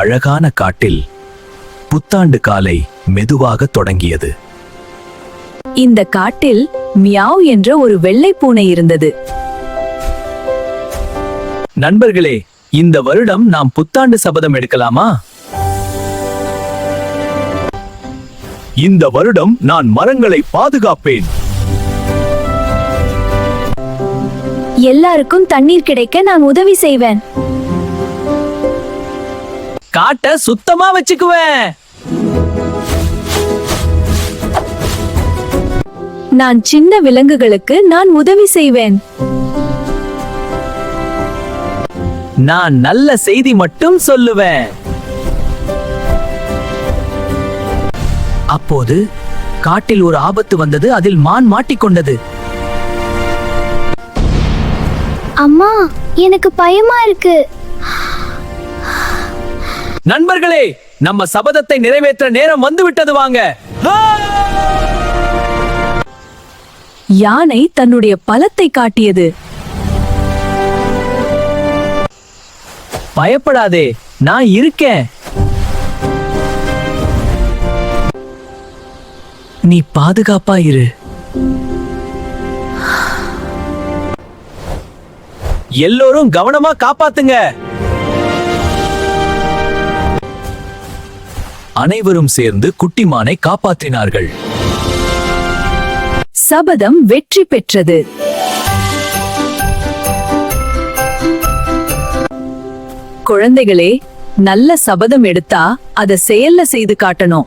அழகான காட்டில் புத்தாண்டு காலை மெதுவாக தொடங்கியது. இந்த காட்டில் மியாவ் என்ற ஒரு வெள்ளை பூனை இருந்தது. நண்பர்களே, இந்த வருடம் நாம் புத்தாண்டு சபதம் எடுக்கலாமா? இந்த வருடம் நான் மரங்களை பாதுகாப்பேன். எல்லாருக்கும் தண்ணீர் கிடைக்க நான் உதவி செய்வேன். காட்ட சுத்தமா வச்சுக்குவேன். நான் சின்ன விலங்குகளுக்கு நான் உதவி செய்வேன். நான் நல்ல செய்தி மட்டும் சொல்லுவேன். அப்போது காட்டில் ஒரு ஆபத்து வந்தது. அதில் மான் மாட்டிக்கொண்டது. அம்மா, எனக்கு பயமா இருக்கு. நண்பர்களே, நம்ம சபதத்தை நிறைவேற்ற நேரம் வந்துவிட்டது, வாங்க. யானை தன்னுடைய பலத்தை காட்டியது. பயப்படாதே, நான் இருக்கேன். நீ பாதுகாப்பா இரு. எல்லோரும் கவனமா காப்பாத்துங்க. அனைவரும் சேர்ந்து குட்டிமானை காப்பாற்றினார்கள். சபதம் வெற்றி பெற்றது. குழந்தைகளே, நல்ல சபதம் எடுத்தா அதை செயல்ல செய்து காட்டணும்.